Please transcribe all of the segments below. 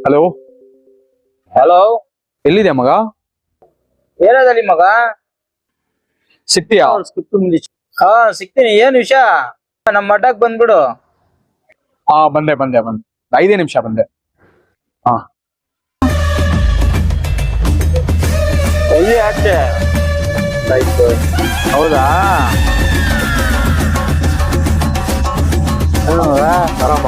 Hello, hello, ಎಲ್ಲಿದೆ ಮಗ? ಏನದಲ್ಲಿ ಮಗ? ಸಿಗ್ತೀಯಾ? ಹಾ ಸಿಗ್ತೀನಿ. ಏನ್ ವಿಷಯ? ನಮ್ಮ ಮಠಕ್ ಬಂದ್ಬಿಡು. ಬಂದೆ 5 ನಿಮಿಷ ಬಂದೆ. ಹಾ, ಎಲ್ಲಿ ಆಚೆ? ಹೌದಾ? ಆರಾಮ?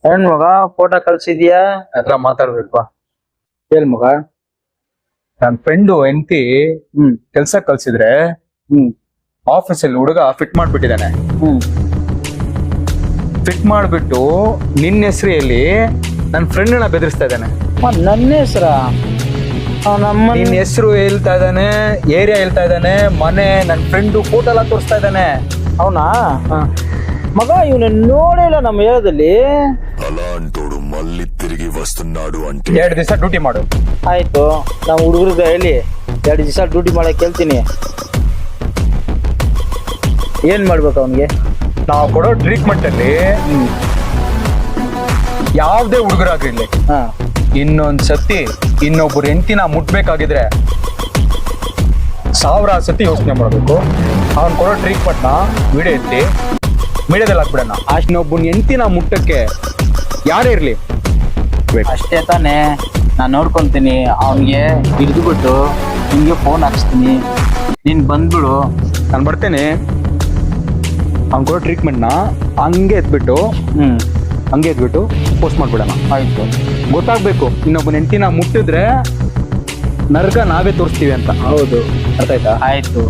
ಏನ್ ಮಗ ಫೋಟೋ ಕಳ್ಸಿದ್ಯಾ? ಹತ್ರ ಮಾತಾಡ್ಬೇಕು. ಹೇಳ್ ಮಗ. ನನ್ ಫ್ರೆಂಡು ಹೆಂಡತಿ ಕೆಲ್ಸ ಕಳ್ಸಿದ್ರೆ ಆಫೀಸಲ್ಲಿ ಹುಡುಗ ಫಿಟ್ ಮಾಡ್ಬಿಟ್ಟಿದ್ದಾನೆ. ಫಿಟ್ ಮಾಡ್ಬಿಟ್ಟು ನಿನ್ನ ಹೆಸರಿಯಲ್ಲಿ ನನ್ನ ಫ್ರೆಂಡ್ನ ಬೆದರಿಸ್ತಾ ಇದ್ದಾನೆ. ನನ್ನ ಹೆಸರ? ನಿನ್ನ ಹೆಸರು ಹೇಳ್ತಾ ಇದ್ದಾನೆ, ಏರಿಯಾ ಹೇಳ್ತಾ ಇದ್ದಾನೆ, ಮನೆ, ನನ್ನ ಫ್ರೆಂಡು ಫೋಟೋ ಎಲ್ಲ ತೋರಿಸ್ತಾ ಇದ್ದಾನೆ. ಅವನಾ? మగ ఇవను నోడేలా ನಮ್ಮ ఏరియాದಲ್ಲಿ అలాంటోడు మళ్ళీ తిరిగి వస్తున్నాడు అంటే 2 ದಿವಸ ಡ್ಯೂಟಿ ಮಾಡು. ಆಯ್ತು, ನಮ್ಮ ಹುಡುಗರಿಗೆ ಹೇಳಿ 2 ದಿವಸ ಡ್ಯೂಟಿ ಮಾಡಕ್ಕೆ ಹೇಳ್ತೀನಿ. ಏನ್ ಮಾಡ್ಬೇಕು ಅವನಿಗೆ? ನಾವು ಕೊಡೋ ಟ್ರೀಟ್ಮೆಂಟ್ ಅಲ್ಲಿ ಯಾವುದೇ ಹುಡುಗರಾಗಿರ್ಲಿ ಇನ್ನೊಂದ್ ಸತಿ ಇನ್ನೊಬ್ಬರು ಹೆಂಡತಿನ ಮುಟ್ಬೇಕಾಗಿದ್ರೆ 1000 ಸತಿ ಯೋಚನೆ ಮಾಡ್ಬೇಕು. ಅವ್ನು ಕೊಡೋ ಟ್ರೀಟ್ಮೆಂಟ್ ನ ವಿಡಿಯೋ ಎತ್ತಿ ಮೀಡಿಯಾದಲ್ಲಿ ಹಾಕ್ಬಿಡೋಣ. ಅಷ್ಟೊಬ್ಬನ ಹೆಂಡತಿನ ಮುಟ್ಟಕ್ಕೆ ಯಾರೇ ಇರ್ಲಿ ಅಷ್ಟೇ ತಾನೇ. ನಾನು ನೋಡ್ಕೊಂತೀನಿ. ಅವನಿಗೆ ಹಿಡಿದುಬಿಟ್ಟು ನಿಂಗೆ ಫೋನ್ ಹಾಕ್ಸ್ತೀನಿ, ನೀನ್ ಬಂದ್ಬಿಡು. ನಾನು ಬರ್ತೇನೆ. ಅವ್ನು ಕೊಡೋ ಟ್ರೀಟ್ಮೆಂಟ್ ನ ಹಂಗೆ ಎತ್ಬಿಟ್ಟು ಪೋಸ್ಟ್ ಮಾಡ್ಬಿಡೋಣ. ಆಯ್ತು, ಗೊತ್ತಾಗ್ಬೇಕು ಇನ್ನೊಬ್ಬನ ಹೆಂಡತಿನ ಮುಟ್ಟಿದ್ರೆ ನರ್ಗ ನಾವೇ ತೋರಿಸ್ತೀವಿ ಅಂತ. ಹೌದು, ಅರ್ಥ ಆಯ್ತಾ? ಆಯ್ತು.